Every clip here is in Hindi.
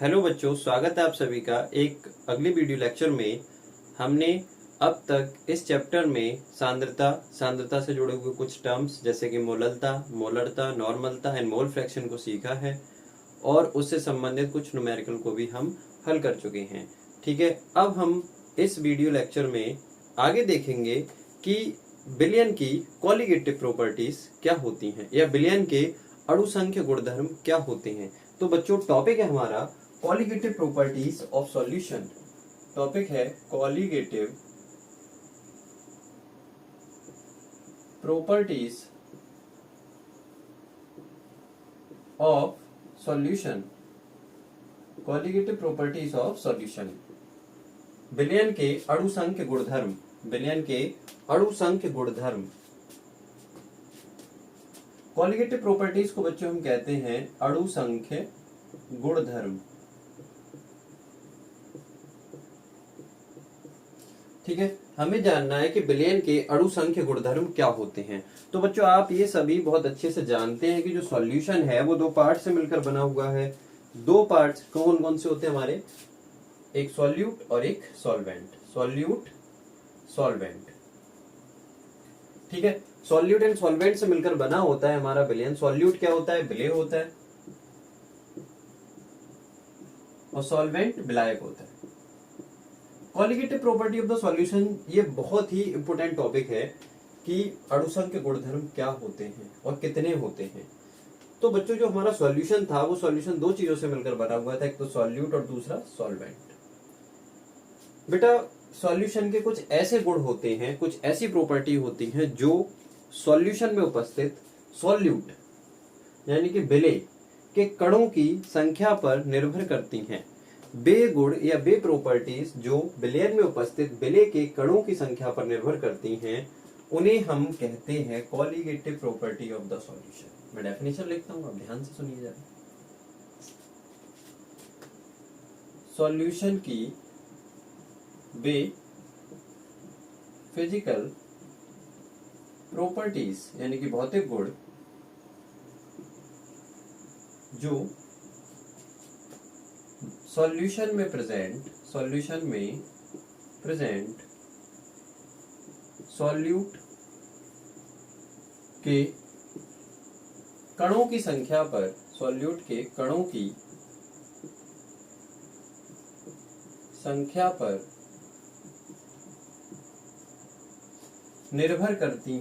हेलो बच्चों, स्वागत है आप सभी का एक अगले वीडियो लेक्चर में। हमने अब तक इस चैप्टर में सांद्रता से जुड़े हुए कुछ टर्म्स जैसे कि मोलरता, नॉर्मलता एंड मोल फ्रैक्शन को सीखा है और उससे संबंधित कुछ न्यूमेरिकल को भी हम हल कर चुके हैं। ठीक है, अब हम इस वीडियो लेक्चर में आगे देखेंगे कि बिलियन की कॉलिगेटिव प्रॉपर्टीज क्या होती हैं या बिलियन के अणुसंख्य गुणधर्म क्या होते हैं। तो बच्चों, टॉपिक है हमारा colligative properties of solution. Topic है colligative properties of solution. Colligative properties of solution, बिलियन के अणुसंख्य गुणधर्म। बिलियन के अणुसंख्य गुणधर्म। कॉलिगेटिव प्रॉपर्टीज को बच्चों हम कहते हैं अणुसंख्य गुणधर्म। ठीक है, हमें जानना है कि बिलियन के अणुसंख्य गुणधर्म क्या होते हैं। तो बच्चों, आप ये सभी बहुत अच्छे से जानते हैं कि जो सॉल्यूशन है वो दो पार्ट से मिलकर बना हुआ है। दो पार्ट्स कौन कौन से होते हैं हमारे? एक सॉल्यूट और एक सॉल्वेंट। Solute, solvent. ठीक है, सॉल्यूट एंड सॉल्वेंट से मिलकर बना होता है हमारा बिलियन। सॉल्यूट क्या होता है? विलेय होता है और सॉल्वेंट विलायक होता है। Colligative property of the solution, ये बहुत ही इंपॉर्टेंट टॉपिक है कि अणुसंख्य गुणधर्म क्या होते हैं और कितने होते हैं। तो बच्चों, जो हमारा सॉल्यूशन था वो सॉल्यूशन दो चीजों से मिलकर बना हुआ था, एक तो सॉल्यूट और दूसरा सॉल्वेंट। बेटा, सॉल्यूशन के कुछ ऐसे गुण होते हैं, कुछ ऐसी प्रॉपर्टी होती हैं जो सॉल्यूशन में उपस्थित सॉल्यूट यानी कि विलेय के कणों की संख्या पर निर्भर करती हैं। वे गुण या वे प्रॉपर्टीज जो विलयन में उपस्थित विलेय के कणों की संख्या पर निर्भर करती हैं, उन्हें हम कहते हैं colligative property of the solution. मैं डेफिनेशन लिखता हूं, आप ध्यान से सुनिए जरा। सॉल्यूशन की वे फिजिकल प्रॉपर्टीज यानी कि भौतिक गुण जो सॉल्यूशन में प्रेजेंट सॉल्यूट के कणों की संख्या पर, सॉल्यूट के कणों की संख्या पर निर्भर करती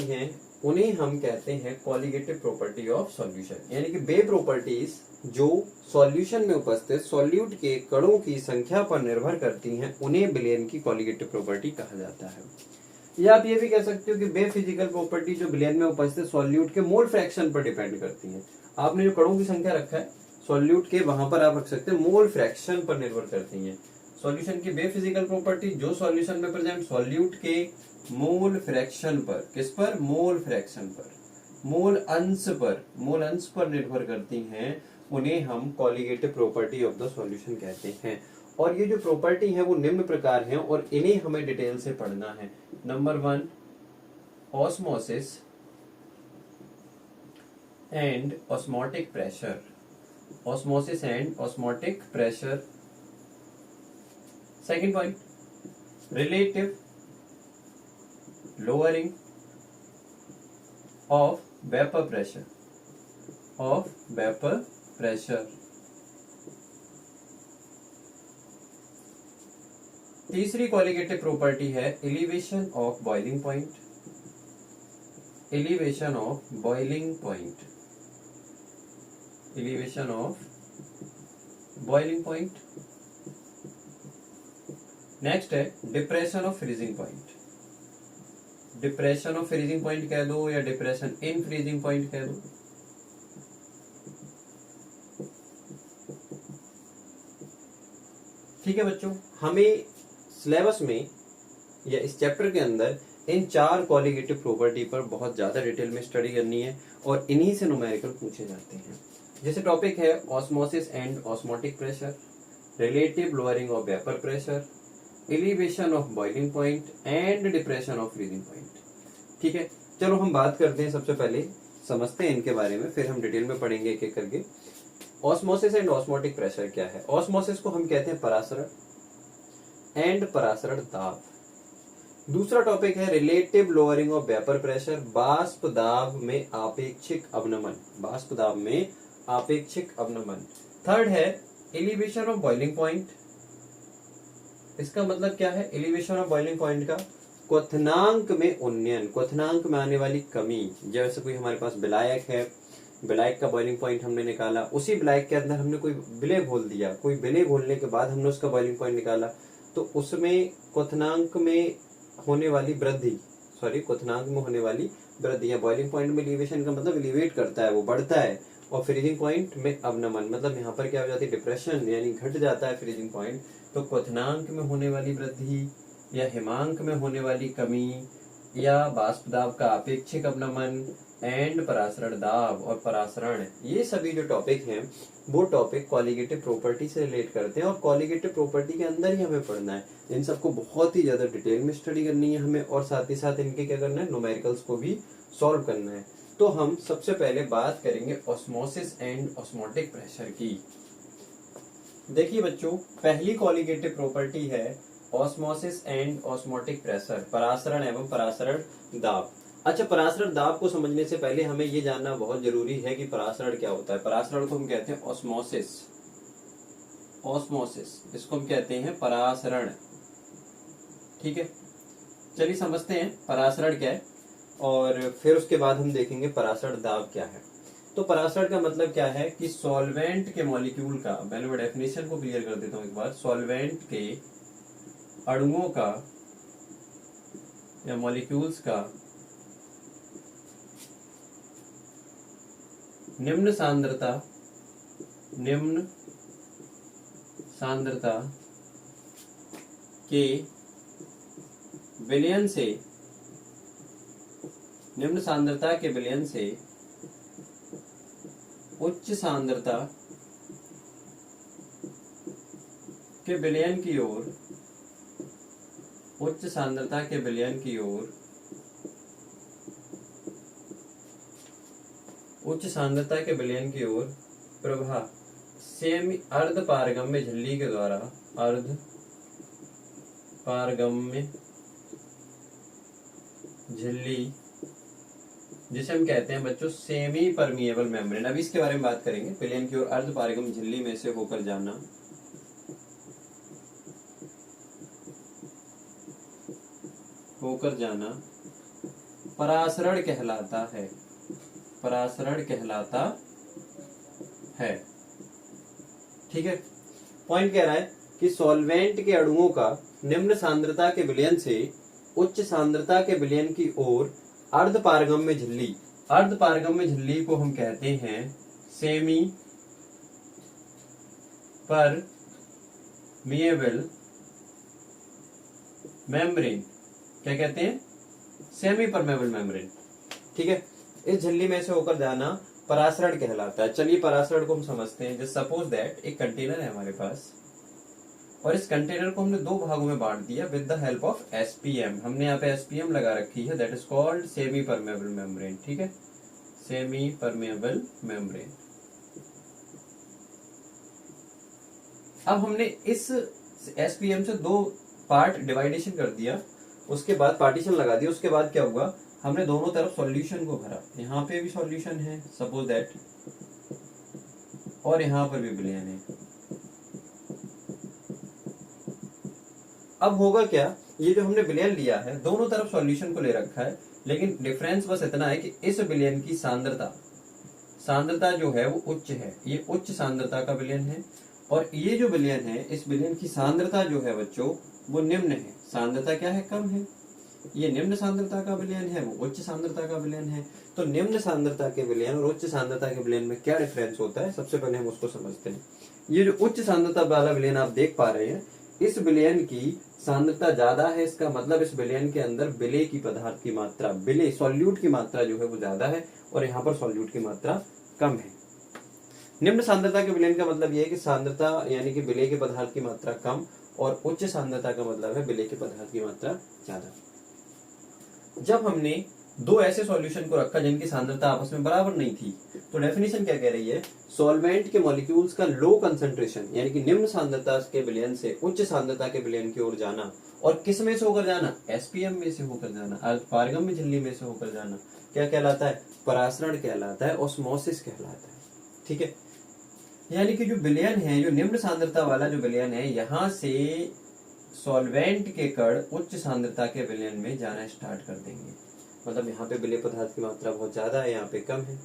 हैं, उन्हें हम कहते हैं कॉलिगेटिव प्रॉपर्टी ऑफ सॉल्यूशन। यानी कि वे प्रॉपर्टीज जो सॉल्यूशन में उपस्थित सॉल्यूट के कणों की संख्या पर निर्भर करती हैं, उन्हें बिलियन की कॉलिगेटिव प्रॉपर्टी कहा जाता है। या आप ये भी कह सकते हो कि वे फिजिकल प्रॉपर्टी जो बिलियन में उपस्थित सॉल्यूट के मोल फ्रैक्शन पर डिपेंड करती हैं। आपने जो कणों की संख्या रखा है सॉल्यूट के, वहां पर आप रख सकते हैं मोल फ्रैक्शन पर निर्भर करती हैं। सॉल्यूशन की वे फिजिकल प्रॉपर्टी जो सॉल्यूशन में प्रेजेंट सॉल्यूट के मोल फ्रैक्शन पर, किस पर? मोल फ्रैक्शन पर, मोल अंश पर निर्भर करती हैं, उन्हें हम colligative property of the solution कहते हैं। और ये जो प्रॉपर्टी है वो निम्न प्रकार हैं और इन्हें हमें डिटेल से पढ़ना है। Number 1, osmosis and osmotic pressure. Osmosis and osmotic pressure. Second point, relative lowering of vapor pressure। तीसरी कॉलिगेटिव प्रॉपर्टी है elevation of boiling point. Next है डिप्रेशन ऑफ फ्रीजिंग पॉइंट कह दो या डिप्रेशन इन फ्रीजिंग पॉइंट कह दो। ठीक है बच्चों, हमें सिलेबस में या इस चैप्टर के अंदर इन 4 कॉलिगेटिव प्रॉपर्टी पर बहुत ज्यादा डिटेल में स्टडी करनी है और इन्हीं से न्यूमेरिकल पूछे जाते हैं। जैसे टॉपिक है osmosis and osmotic pressure, relative lowering of vapour pressure, elevation of boiling point and depression of freezing point. ठीक है, चलो हम बात करते हैं, सबसे पहले समझते हैं इनके बारे में, फिर हम डिटेल में पढ़ेंगे एक एक करके। ऑस्मोसिस एंड ऑस्मोटिक प्रेशर क्या है? ऑस्मोसिस को हम कहते हैं परासरण एंड परासरण दाब। दूसरा टॉपिक है relative lowering of vapour pressure, बाष्प दाब में आपेक्षिक अवनमन, बाष्प दाब में आपेक्षिक अवनमन। थर्ड है एलिवेशन ऑफ बॉइलिंग पॉइंट। इसका मतलब क्या है एलिवेशन ऑफ बॉइलिंग पॉइंट का? क्वथनांक में उन्नयन, क्वथनांक में आने वाली कमी। जैसे कोई हमारे पास विलायक है, विलायक का बॉइलिंग पॉइंट हमने निकाला, उसी विलायक के अंदर हमने कोई विलेय घोल दिया, कोई विलेय घोलने के बाद हमने उसका बॉइलिंग पॉइंट निकाला, तो उसमें क्वथनांक में होने वाली वृद्धि, क्वथनांक में होने वाली वृद्धि या बॉइलिंग पॉइंट में एलिवेशन का मतलब एलिवेट करता है, वो बढ़ता है। और फ्रीजिंग पॉइंट में अवनमन, मतलब यहाँ पर क्या हो जाती है? डिप्रेशन, यानी घट जाता है फ्रीजिंग पॉइंट। तो क्वथनांक में होने वाली वृद्धि या हिमांक में होने वाली कमी या बाष्प दाब का अपेक्षिक अवनमन एंड परासरण दाब और परासरण, ये सभी जो टॉपिक हैं वो टॉपिक कॉलिगेटिव प्रॉपर्टी से रिलेट करते हैं और कॉलिगेटिव प्रॉपर्टी के अंदर ही हमें पढ़ना है। इन सबको बहुत ही ज्यादा डिटेल में स्टडी करनी है हमें, और साथ ही साथ इनके क्या करना है? न्यूमेरिकल्स को भी सॉल्व करना है। तो हम सबसे पहले बात करेंगे ऑस्मोसिस एंड ऑस्मोटिक प्रेशर की। देखिए बच्चों, पहली कॉलिगेटिव प्रॉपर्टी है ऑस्मोसिस एंड ऑस्मोटिक प्रेशर, परासरण एवं परासरण दाब। अच्छा, परासरण दाब को समझने से पहले हमें ये जानना बहुत जरूरी है कि परासरण क्या होता है। परासरण को हम कहते हैं ऑस्मोसिस, ऑस्मोसिस इसको हम कहते हैं परासरण। ठीक है, चलिए समझते हैं परासरण क्या है और फिर उसके बाद हम देखेंगे परासरण दाब क्या है। तो परासरण का मतलब क्या है कि सॉल्वेंट के मॉलिक्यूल का, पहले मैं डेफिनेशन को क्लियर कर देता हूं एक बार। सॉल्वेंट के अणुओं का या मॉलिक्यूल्स का निम्न सांद्रता के विलयन से, निम्न सांद्रता के विलयन से उच्च सांद्रता के विलयन की ओर, उच्च सांद्रता के विलयन की ओर, उच्च सांद्रता के विलयन की ओर प्रवाह सेमी अर्ध पारगम्य झिल्ली के द्वारा, अर्ध पारगम्य झिल्ली, जिसे हम कहते हैं बच्चों सेमी परमिएबल मेम्ब्रेन। अभी इसके बारे में बात करेंगे। विलयन की ओर अर्ध पारगम्य झिल्ली में से होकर जाना, परासरण कहलाता है, परासरण कहलाता है। ठीक है, पॉइंट कह रहा है कि सॉल्वेंट के अणुओं का निम्न सांद्रता के विलयन से उच्च सांद्रता के विलयन की ओर अर्ध पारगम्य झिल्ली, अर्ध पारगम्य झिल्ली को हम कहते हैं सेमी परमिएबल मेम्ब्रेन। क्या कहते हैं? Semi permeable membrane. ठीक है, इस झिल्ली में से होकर जाना परासरण कहलाता है। चलिए परासरण को हम समझते हैं। जस्ट सपोज दैट एक कंटेनर है हमारे पास और इस कंटेनर को हमने दो भागों में बांट दिया with the help of SPM. हमने यहाँ पे एसपीएम लगा रखी है, that is called semi permeable membrane. ठीक है, सेमी परमेबल मेम्ब्रेन। अब हमने इस एसपीएम से दो पार्ट डिवाइडेशन कर दिया, उसके बाद पार्टीशन लगा दिया। उसके बाद क्या हुआ? हमने दोनों तरफ सॉल्यूशन को भरा। यहाँ पे भी सॉल्यूशन है सपोज दैट, और यहाँ पर भी विलयन है। अब होगा क्या? ये जो हमने विलयन लिया है दोनों तरफ सॉल्यूशन को ले रखा है, लेकिन डिफरेंस बस इतना है कि इस विलयन की सांद्रता जो है वो उच्च है, ये उच्च सांद्रता का विलयन है, और ये जो विलयन है इस विलयन की सांद्रता जो है बच्चों वो निम्न है। सांद्रता क्या है? कम है। ये निम्न सांद्रता का विलयन है, वो उच्च सांद्रता का विलयन है। तो निम्न सांद्रता के विलयन और उच्च सांद्रता के विलयन में क्या डिफरेंस होता है, सबसे पहले हम उसको समझते हैं। ये जो उच्च सांद्रता वाला विलयन आप देख पा रहे हैं, इस विलयन की सांद्रता ज्यादा है। इसका मतलब इस विलयन के अंदर विलेय की पदार्थ की मात्रा, विलेय सॉल्यूट की मात्रा जो है वो ज्यादा है, और यहाँ पर सॉल्यूट की मात्रा कम है। निम्न सांद्रता के विलयन का मतलब यह है कि सांद्रता यानी कि विलेय के पदार्थ की मात्रा कम और उच्च सांद्रता का मतलब है विलेय के पदार्थ की मात्रा ज्यादा। जब हमने दो ऐसे सॉल्यूशन को रखा जिनकी सांद्रता आपस में बराबर नहीं थी, तो डेफिनेशन क्या कह रही है, सॉल्वेंट के मॉलिक्यूल्स का लो कंसंट्रेशन यानी कि निम्न सांद्रता के विलयन से उच्च सांद्रता के विलयन की ओर जाना, और किस में से होकर जाना, एसपीएम में से होकर जाना, पारगम्य झिल्ली में से होकर जाना, क्या कहलाता है, परासरण कहलाता है, ऑस्मोसिस कहलाता है। ठीक है, यानी कि जो विलयन है, जो निम्न सांद्रता वाला जो विलयन है, यहां से सॉल्वेंट के कण उच्च सांद्रता के विलयन में जाना स्टार्ट कर देंगे। मतलब यहाँ पे विलेय पदार्थ की मात्रा बहुत ज्यादा है, यहाँ पे कम है,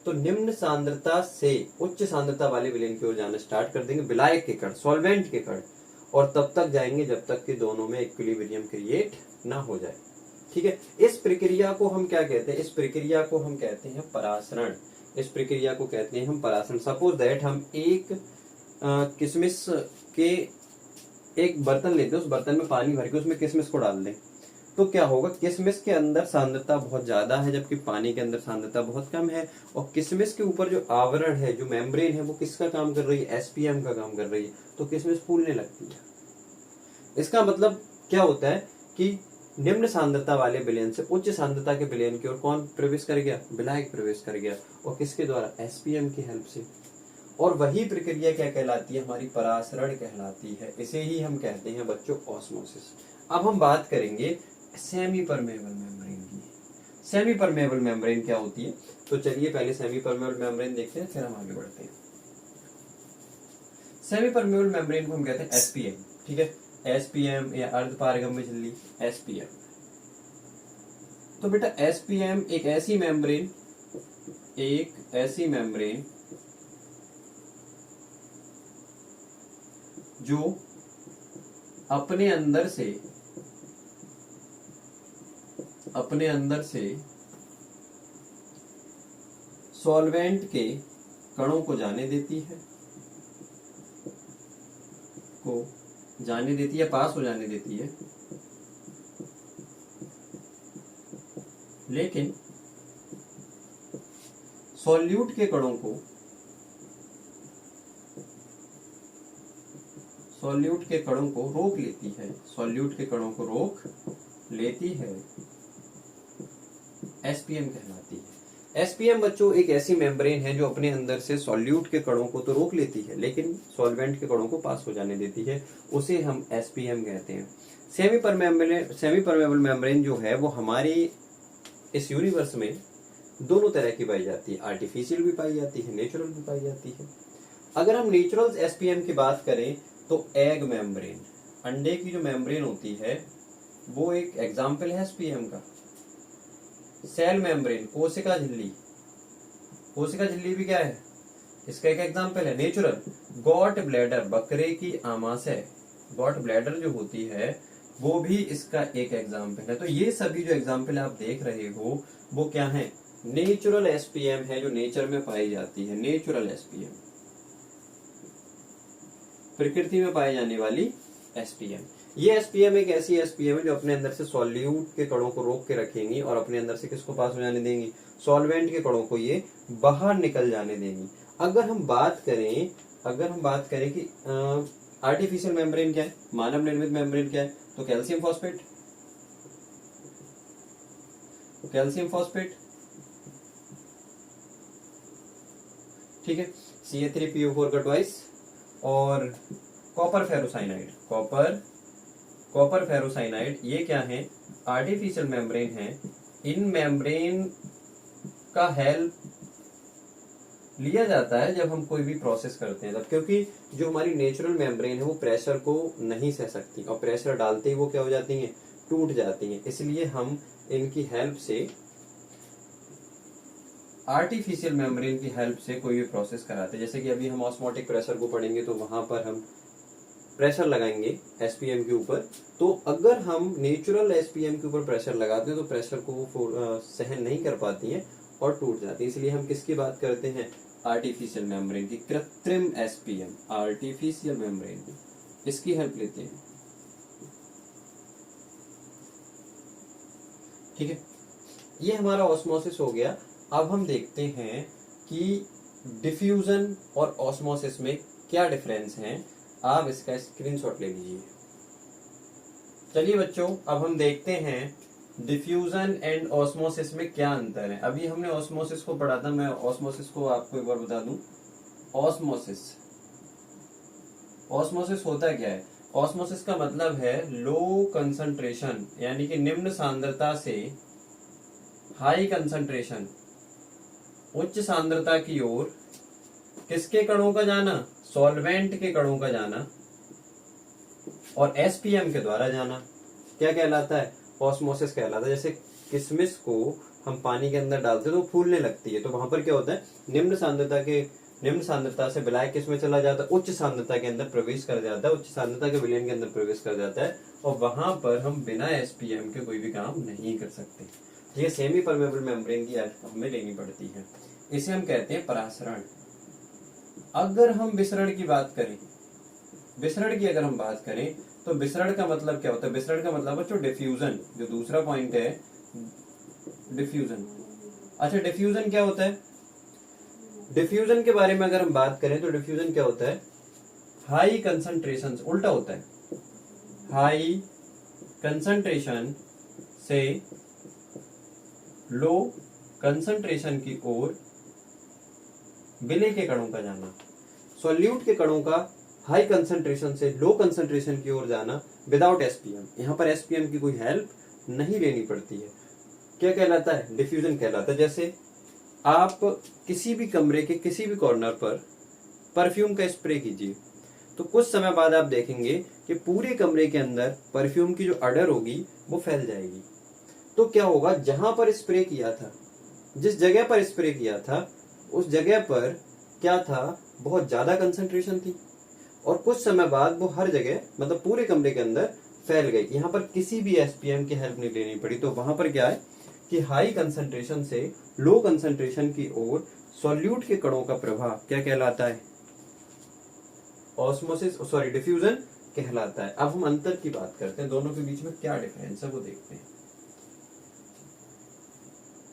तो निम्न सांद्रता से उच्च सांद्रता वाले विलयन की ओर जाना स्टार्ट कर देंगे विलायक के कण, सॉल्वेंट के कण, और तब तक जाएंगे जब तक कि दोनों में इक्विलिब्रियम क्रिएट ना हो जाए। ठीक है, इस प्रक्रिया को हम क्या कहते हैं, इस प्रक्रिया को हम कहते हैं परासरण। इस प्रक्रिया को कहते हैं हम परासरण। सपोज दैट हम एक किशमिश के एक बर्तन लेते हैं, उस बर्तन में पानी भर के उसमें किशमिश को डाल दें, तो क्या होगा, किशमिश के अंदर सांद्रता बहुत ज्यादा है जबकि पानी के अंदर सांद्रता बहुत कम है, और किशमिश के ऊपर जो आवरण है, जो मेम्ब्रेन है, वो किसका काम कर रही है, एसपीएम का काम कर रही है, तो किशमिश फूलने लगती है। इसका मतलब क्या होता है कि निम्न सांद्रता वाले विलयन से उच्च सांद्रता के विलयन की ओर कौन प्रवेश कर गया, विलायक प्रवेश कर गया, और किसके द्वारा, एसपीएम की हेल्प से। और वही प्रक्रिया क्या कहलाती है, हमारी परासरण कहलाती है। इसे ही हम कहते हैं बच्चों ऑस्मोसिस। अब हम बात करेंगे सेमी परमेबल मेम्ब्रेन की। सेमी परमेबल मेम्ब्रेन क्या होती है, तो चलिए पहले सेमी परमेबल मेम्ब्रेन देखते हैं, फिर हम आगे बढ़ते हैं। सेमी परमेबल मेम्ब्रेन को हम कहते हैं एसपीएम। ठीक है, एसपीएम या अर्ध पारगम्य झिल्ली, एसपीएम। तो बेटा एसपीएम एक ऐसी मेम्ब्रेन जो अपने अंदर से सॉल्वेंट के कणों को जाने देती है, पास हो जाने देती है, लेकिन सॉल्यूट के कणों को रोक लेती है, एसपीएम कहलाती है। एसपीएम बच्चों एक ऐसी मेम्ब्रेन है जो अपने अंदर से सॉल्यूट के कणों को तो रोक लेती है लेकिन सॉल्वेंट के कणों को पास हो जाने देती है, उसे हम एसपीएम कहते हैं। सेमी परमेबल मेम्ब्रेन जो है वो हमारी इस यूनिवर्स में दोनों तरह की पाई जाती है, आर्टिफिशियल भी पाई जाती है, नेचुरल भी पाई जाती है। अगर हम नेचुरल एसपीएम की बात करें तो एग मेम्ब्रेन, अंडे की जो मेम्ब्रेन होती है वो एक एग्जाम्पल है एसपीएम का। सेल मेम्ब्रेन, कोशिका झिल्ली भी क्या है, इसका एक एग्जाम्पल है नेचुरल। गॉट ब्लैडर, बकरे की आमाशय, गॉट ब्लैडर जो होती है वो भी इसका एक एग्जाम्पल है। तो ये सभी जो एग्जाम्पल आप देख रहे हो वो क्या है, नेचुरल एसपीएम है जो नेचर में पाई जाती है। नेचुरल एसपीएम, प्रकृति में पाई जाने वाली एसपीएम। ये एसपीएम एक ऐसी एसपीएम है जो अपने अंदर से सॉल्यूट के कणों को रोक के रखेंगी और अपने अंदर से किसको पास हो जाने देंगी, सॉल्वेंट के कणों को ये बाहर निकल जाने देंगी। अगर हम बात करें कि आर्टिफिशियल मेम्ब्रेन क्या है, मानव निर्मित मेम्ब्रेन क्या है, तो कैल्शियम फॉस्फेट, ठीक है, CH3PO4 का ट्वाइस, और कॉपर फेरोसाइनाइड, ये क्या है, आर्टिफिशियल मेम्ब्रेन है। इन मेम्ब्रेन का हेल्प लिया जाता है जब हम कोई भी प्रोसेस करते हैं तब, क्योंकि जो हमारी नेचुरल मेम्ब्रेन है वो प्रेशर को नहीं सह सकती और प्रेशर डालते ही वो क्या हो जाती हैं, टूट जाती हैं। इसलिए हम इनकी हेल्प से, आर्टिफिशियल मेम्ब्रेन की हेल्प से कोई भी प्रोसेस कराते हैं। जैसे कि अभी हम ऑस्मोटिक प्रेशर को पढ़ेंगे तो वहां पर हम प्रेशर लगाएंगे एसपीएम के ऊपर, तो अगर हम नेचुरल एसपीएम के ऊपर प्रेशर लगाते हैं तो प्रेशर को वो सहन नहीं कर पाती हैं और टूट जाती है। इसलिए हम किसकी बात करते हैं, आर्टिफिशियल मेम्ब्रेन की, कृत्रिम एसपीएम, आर्टिफिशियल मेम्ब्रेन, इसकी हेल्प लेते हैं। ठीक है, ये हमारा ऑस्मोसिस हो गया। अब हम देखते हैं कि डिफ्यूजन और ऑस्मोसिस में क्या डिफरेंस है। आप इसका स्क्रीनशॉट ले लीजिए। चलिए बच्चों, अब हम देखते हैं डिफ्यूजन एंड ऑस्मोसिस में क्या अंतर है। अभी हमने ऑस्मोसिस को पढ़ा था, मैं ऑस्मोसिस को आपको एक बार बता दूं। ऑस्मोसिस ऑस्मोसिस होता क्या है? ऑस्मोसिस का मतलब है लो कंसंट्रेशन, यानी कि निम्न सांद्रता से हाई कंसंट्रेशन, उच्च सांद्रता की ओर किसके कणों का जाना? सॉल्वेंट के कणों का जाना, और एसपीएम के द्वारा जाना। क्या कहलाता है? ऑस्मोसिस कहलाता है। जैसे किशमिश को हम पानी के अंदर डालते हैं तो फूलने लगती है, तो वहां पर क्या होता है, निम्न सांद्रता से विलायक किस में चला जाता है? उच्च सांद्रता के अंदर प्रवेश कर जाता है, उच्च सांद्रता के विलयन के अंदर प्रवेश कर जाता है, और वहां पर हम बिना एसपीएम के कोई भी काम नहीं कर सकते। ये सेमी परमेबल मेम्ब्रेन की हमें लेनी पड़ती है। इसे हम कहते हैं परासरण। अगर हम विसरण की बात करें, विसरण की अगर हम बात करें तो विसरण का मतलब क्या होता है? विसरण का मतलब बच्चों डिफ्यूजन, जो दूसरा पॉइंट है डिफ्यूजन। अच्छा, डिफ्यूजन क्या होता है? डिफ्यूजन के बारे में अगर हम बात करें तो डिफ्यूजन क्या होता है? हाई कंसंट्रेशन, उल्टा होता है, हाई कंसंट्रेशन से लो कंसंट्रेशन की ओर विलय के कणों का जाना। सॉल्यूट के कणों का हाई कंसंट्रेशन से लो कंसंट्रेशन की ओर जाना विदाउट एसपीएम। यहां पर एसपीएम की कोई हेल्प नहीं लेनी पड़ती है। क्या कहलाता है? डिफ्यूजन कहलाता है। जैसे आप किसी भी कमरे के किसी भी कॉर्नर पर परफ्यूम का स्प्रे कीजिए, तो कुछ समय बाद आप देखेंगे कि पूरे कमरे के अंदर परफ्यूम की जो अडर होगी वो फैल जाएगी। तो क्या होगा? जहां पर स्प्रे किया था, जिस जगह पर स्प्रे किया था, उस जगह पर क्या था? बहुत ज्यादा कंसंट्रेशन थी, और कुछ समय बाद वो हर जगह, मतलब पूरे कमरे के अंदर फैल गई। यहाँ पर किसी भी एसपीएम की हेल्प नहीं लेनी पड़ी। तो वहां पर क्या है कि हाई कंसंट्रेशन से लो कंसंट्रेशन की ओर सॉल्यूट के कणों का प्रवाह क्या कहलाता है? ऑस्मोसिस, सॉरी, डिफ्यूजन कहलाता है। अब हम अंतर की बात करते हैं, दोनों के बीच में क्या डिफरेंस है वो देखते हैं।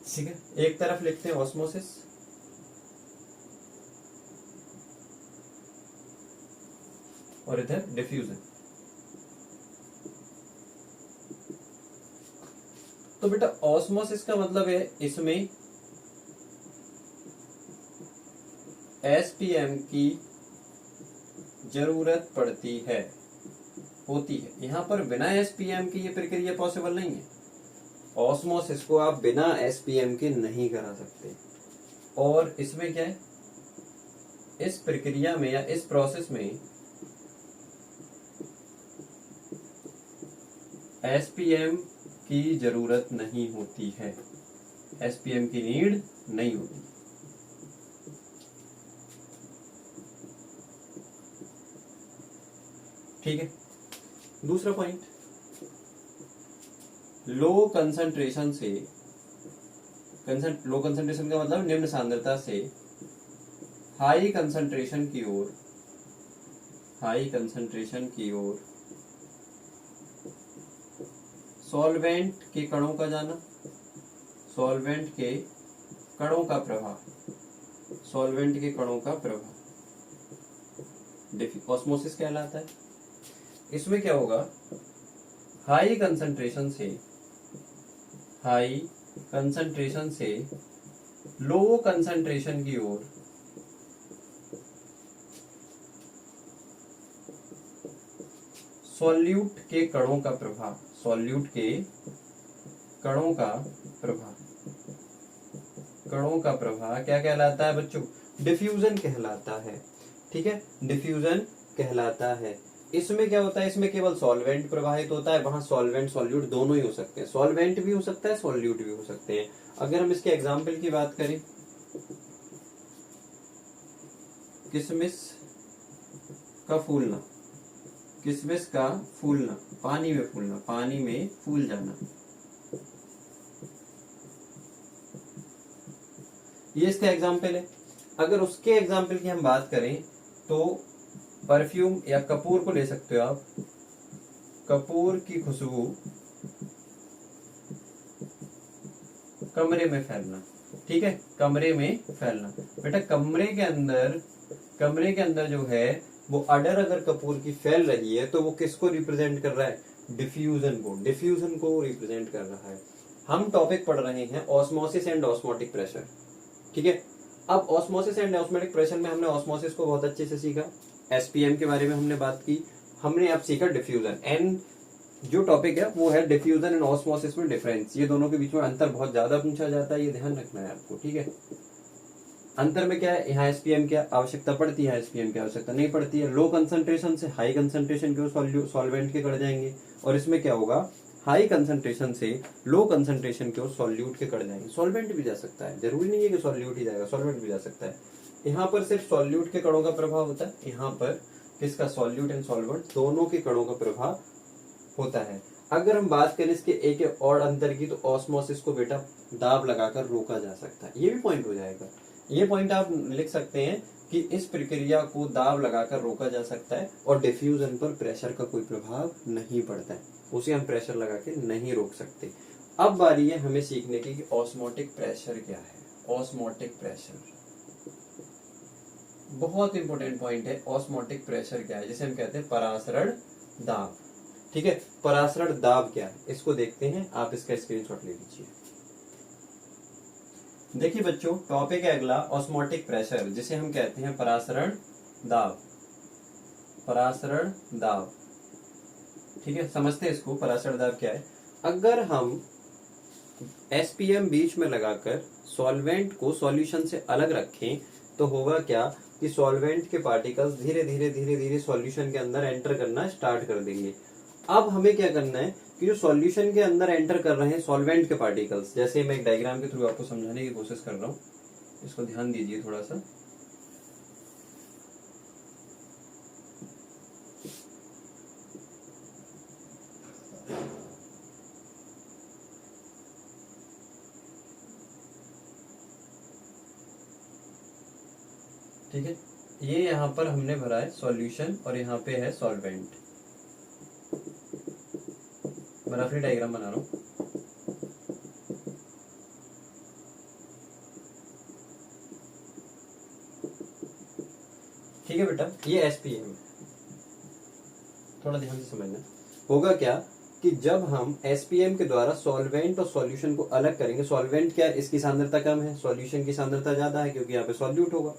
ठीक है, एक तरफ लिखते हैं ऑस्मोसिस, और इधर डिफ्यूजन। तो बेटा ऑस्मोसिस का मतलब है इसमें एसपीएम की जरूरत पड़ती है, होती है। यहां पर बिना एसपीएम की ये प्रक्रिया पॉसिबल नहीं है। ऑस्मोसिस को आप बिना एसपीएम के नहीं करा सकते। और इसमें क्या है, इस प्रक्रिया में या इस प्रोसेस में एसपीएम की जरूरत नहीं होती है, एसपीएम की नीड नहीं होती। ठीक है, दूसरा पॉइंट, लो कंसंट्रेशन से, लो कंसंट्रेशन का मतलब निम्न सांद्रता से हाई कंसंट्रेशन की ओर, हाई कंसंट्रेशन की ओर सॉल्वेंट के कणों का जाना, सॉल्वेंट के कणों का प्रवाह, सॉल्वेंट के कणों का प्रवाह ऑस्मोसिस कहलाता है। इसमें क्या होगा, हाई कंसंट्रेशन से, हाई कंसंट्रेशन से लो कंसंट्रेशन की ओर सॉल्यूट के कणों का प्रभाव, सॉल्यूट के कणों का प्रभाव, कणों का प्रभाव क्या कहलाता है बच्चों? डिफ्यूजन कहलाता है। ठीक है, डिफ्यूजन कहलाता है। इसमें क्या होता है, इसमें केवल सॉल्वेंट प्रवाहित होता है। वहां सॉल्वेंट सॉल्यूट दोनों ही हो सकते हैं, सॉल्वेंट भी हो सकता है, सॉल्यूट भी हो सकते हैं। अगर हम इसके एग्जाम्पल की बात करें, किशमिश का फूलना, किशमिश का फूलना, पानी में फूलना, पानी में फूल जाना, ये इसका एग्जाम्पल है। अगर उसके एग्जाम्पल की हम बात करें तो परफ्यूम या कपूर को ले सकते हो आप, कपूर की खुशबू कमरे में फैलना। ठीक है, कमरे में फैलना। बेटा कमरे के अंदर जो है वो अडर अगर कपूर की फैल रही है तो वो किसको रिप्रेजेंट कर रहा है? डिफ्यूजन को रिप्रेजेंट कर रहा है। हम टॉपिक पढ़ रहे हैं ऑस्मोसिस एंड ऑस्मोटिक प्रेशर, ठीक है। अब ऑस्मोसिस एंड ऑस्मोटिक प्रेशर में हमने ऑस्मोसिस को बहुत अच्छे से सीखा, एसपीएम के बारे में हमने बात की, हमने अब सीखा डिफ्यूजन। एंड जो टॉपिक है वो है डिफ्यूजन एंड ऑस्मोसिस में डिफरेंस। ये दोनों के बीच में अंतर बहुत ज्यादा पूछा जाता है, ये ध्यान रखना है आपको, ठीक है। अंतर में क्या है, यहाँ एसपीएम की आवश्यकता पड़ती है, एसपीएम की आवश्यकता नहीं पड़ती है। लो कंसंट्रेशन से हाई कंसंट्रेशन के सॉल्वेंट के कट जाएंगे, और इसमें क्या होगा, हाई कंसंट्रेशन से लो कंसंट्रेशन के सॉल्यूट के कट जाएंगे। सॉल्वेंट भी जा सकता है, जरूरी नहीं है कि सॉल्यूट ही जाएगा, सॉल्वेंट भी जा सकता है। यहाँ पर सिर्फ सॉल्यूट के कणों का प्रभाव होता है, यहाँ पर किसका, सॉल्यूट एंड सॉल्वेंट दोनों के कणों का प्रभाव होता है। अगर हम बात करें इसके एक और अंतर की, तो ऑस्मोसिस को बेटा दाब लगाकर रोका जा सकता है, ये भी पॉइंट हो जाएगा। ये पॉइंट आप लिख सकते हैं कि इस प्रक्रिया को दाब लगाकर रोका जा सकता है, और डिफ्यूजन पर प्रेशर का कोई प्रभाव नहीं पड़ता है, उसे हम प्रेशर लगा के नहीं रोक सकते। अब बारी है हमें सीखने की कि ऑस्मोटिक प्रेशर क्या है। ऑस्मोटिक प्रेशर बहुत इंपॉर्टेंट पॉइंट है। ऑस्मोटिक प्रेशर क्या है, जिसे हम कहते हैं परासरण दाब, ठीक है। परासरण दाब क्या है, इसको देखते हैं, आप इसका स्क्रीनशॉट ले लीजिए। देखिए बच्चों, टॉपिक है अगला ऑस्मोटिक प्रेशर, जिसे हम कहते हैं परासरण दाब। परासरण दाब, ठीक है, समझते हैं इसको। परासरण दाब क्या है, अगर हम एसपीएम बीच में लगाकर सॉल्वेंट को सॉल्यूशन से अलग रखें तो होगा क्या कि सॉल्वेंट के पार्टिकल्स धीरे धीरे धीरे धीरे सॉल्यूशन के अंदर एंटर करना स्टार्ट कर देंगे। अब हमें क्या करना है कि जो सॉल्यूशन के अंदर एंटर कर रहे हैं सॉल्वेंट के पार्टिकल्स, जैसे मैं एक डायग्राम के थ्रू आपको समझाने की कोशिश कर रहा हूं, इसको ध्यान दीजिए थोड़ा सा। ठीक है, ये यहाँ पर हमने भरा है सॉल्यूशन और यहाँ पे है सॉल्वेंट। मैं रफली डायग्राम बना रहा हूँ। ठीक है बेटा, ये एसपीएम, थोड़ा ध्यान से समझना। होगा क्या कि जब हम एसपीएम के द्वारा सॉल्वेंट और सॉल्यूशन को अलग करेंगे, सॉल्वेंट क्या है, इसकी सांद्रता कम है, सॉल्यूशन की सांद्रता ज्यादा है क्योंकि यहाँ पे सॉल्यूट होगा,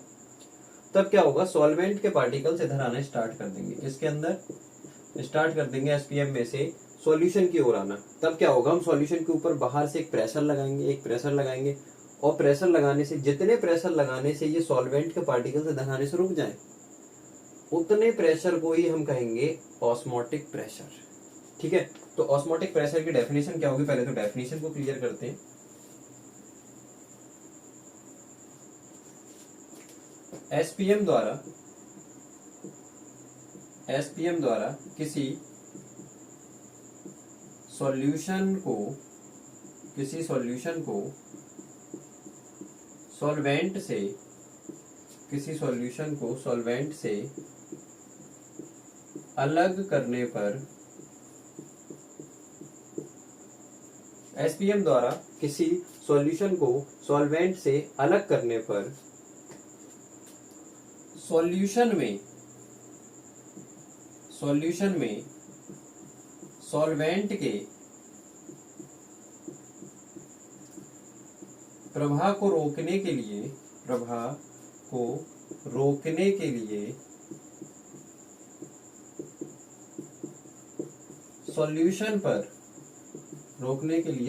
तब क्या होगा, सॉल्वेंट के पार्टिकल्स इधर आना स्टार्ट कर देंगे, इसके अंदर स्टार्ट कर देंगे एसपीएम में से सॉल्यूशन की ओर आना। तब क्या होगा, हम सॉल्यूशन के ऊपर बाहर से एक प्रेशर लगाएंगे, और प्रेशर लगाने से, जितने प्रेशर लगाने से ये सॉल्वेंट के पार्टिकल्स इधर आने से रुक जाए, उतने प्रेशर को ही हम कहेंगे ऑस्मोटिक प्रेशर। ठीक है, तो ऑस्मोटिक प्रेशर की डेफिनेशन क्या होगी, पहले तो डेफिनेशन को क्लियर करते हैं। एसपीएम द्वारा किसी सॉल्यूशन को सॉल्वेंट से अलग करने पर, एसपीएम द्वारा किसी सॉल्यूशन को सॉल्वेंट से अलग करने पर सॉल्यूशन में सॉल्वेंट के प्रवाह को रोकने के लिए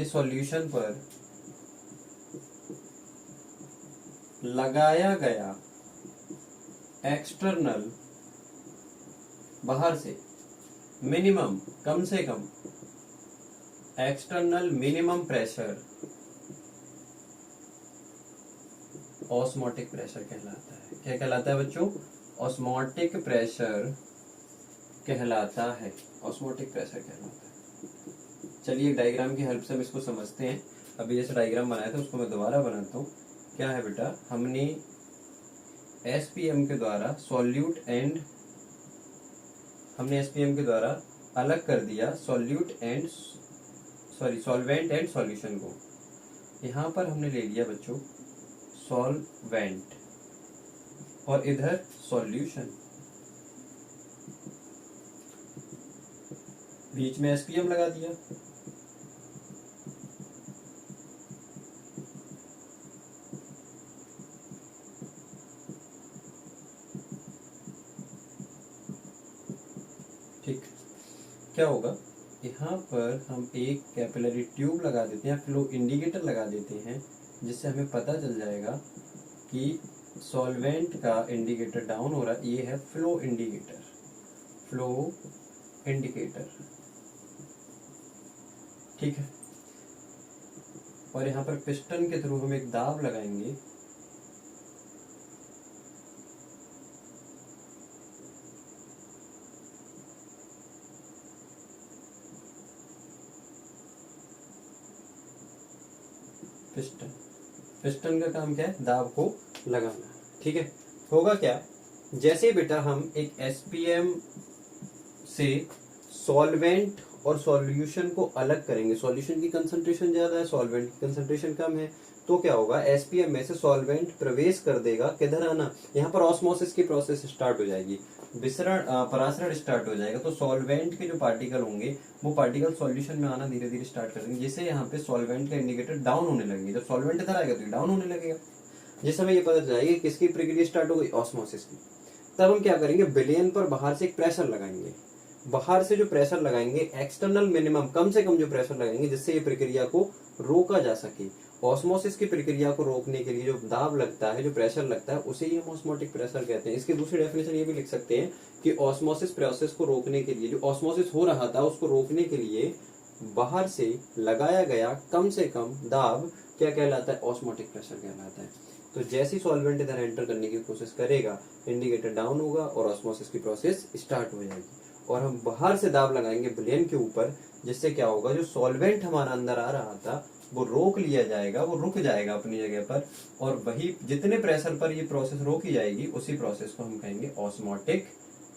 सॉल्यूशन पर लगाया गया एक्सटर्नल, बाहर से मिनिमम, कम से कम external minimum pressure osmotic pressure कहलाता है। क्या कहलाता है बच्चों, ऑस्मोटिक प्रेशर कहलाता है, ऑस्मोटिक प्रेशर कहलाता है। चलिए डायग्राम की हेल्प से हम इसको समझते हैं। अभी जैसे डायग्राम बनाया था उसको मैं दोबारा बनाता हूँ। क्या है बेटा, हमने एसपीएम के द्वारा अलग कर दिया सॉल्वेंट एंड सॉल्यूशन को। यहाँ पर हमने ले लिया बच्चों सॉल्वेंट और इधर सॉल्यूशन। बीच में एसपीएम लगा दिया, ठीक। क्या होगा, यहाँ पर हम एक कैपिलरी ट्यूब लगा देते हैं, फ्लो इंडिकेटर लगा देते हैं, जिससे हमें पता चल जाएगा कि सॉल्वेंट का इंडिकेटर डाउन हो रहा है। ये है फ्लो इंडिकेटर, फ्लो इंडिकेटर, ठीक है। और यहाँ पर पिस्टन के थ्रू हम एक दाब लगाएंगे, पिस्टन, पिस्टन का काम क्या है, दाब को लगाना, ठीक है। होगा क्या, जैसे बेटा हम एक एसपीएम से सॉल्वेंट और सॉल्यूशन को अलग करेंगे, सॉल्यूशन की कंसंट्रेशन ज्यादा है, सॉल्वेंट की कंसंट्रेशन कम है, तो क्या होगा, एसपीएम में से सॉल्वेंट प्रवेश कर देगा, किधर आना, यहाँ पर ऑस्मोसिस की प्रोसेस स्टार्ट हो जाएगी, विसरण परासरण स्टार्ट हो जाएगा। तो सॉल्वेंट के जो पार्टिकल होंगे वो पार्टिकल सॉल्यूशन में आना धीरे धीरे स्टार्ट कर देंगे, जिससे यहाँ पे सॉल्वेंट का इंडिकेटर डाउन होने लगेगा। जब सॉल्वेंट इधर आएगा तो डाउन होने लगेगा, जिस समय ये पता चल जाएगा किसकी प्रक्रिया स्टार्ट हो गई, ऑस्मोसिस की। तब हम क्या करेंगे, विलयन पर बाहर से एक प्रेशर लगाएंगे, बाहर से जो प्रेशर लगाएंगे एक्सटर्नल मिनिमम, कम से कम जो प्रेशर लगाएंगे, जिससे ये प्रक्रिया को रोका जा सके। ऑस्मोसिस की प्रक्रिया को रोकने के लिए जो दाब लगता है, जो प्रेशर लगता है, उसे ही हम ऑस्मोटिक प्रेशर कहते हैं। इसकी दूसरी डेफिनेशन ये भी लिख सकते हैं कि ऑस्मोसिस प्रोसेस को रोकने के लिए, जो ऑस्मोसिस हो रहा था उसको रोकने के लिए बाहर से लगाया गया कम से कम दाब क्या कहलाता है, ऑस्मोटिक प्रेशर कहलाता है। तो जैसी सॉल्वेंट इधर एंटर करने की कोशिश करेगा, इंडिकेटर डाउन होगा और ऑस्मोसिस की प्रोसेस स्टार्ट हो जाएगी, और हम बाहर से दाब लगाएंगे विलयन के ऊपर, जिससे क्या होगा, जो सॉल्वेंट हमारा अंदर आ रहा था वो रोक लिया जाएगा, वो रुक जाएगा अपनी जगह पर, और वही जितने प्रेशर पर ये प्रोसेस रोकी जाएगी उसी प्रोसेस को हम कहेंगे ऑस्मोटिक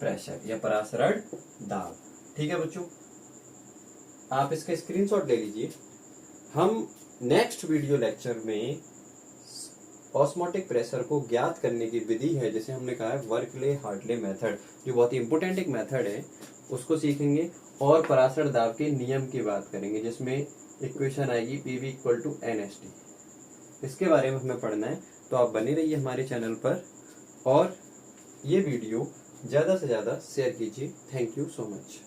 प्रेशर या परासरण दाब, ठीक है बच्चों। आप इसका स्क्रीनशॉट ले लीजिए। हम नेक्स्ट वीडियो लेक्चर में ऑस्मोटिक प्रेशर को ज्ञात करने की विधि है, जैसे हमने कहा है वर्कले हार्टले मेथड, जो बहुत ही इंपोर्टेंट एक मेथड है, उसको सीखेंगे, और परासरण दाब के नियम की बात करेंगे, जिसमें इक्वेशन आएगी पीवी इक्वल टू एनएसटी। इसके बारे में हमें पढ़ना है, तो आप बने रहिए हमारे चैनल पर, और ये वीडियो ज्यादा से ज्यादा शेयर कीजिए। Thank you so much.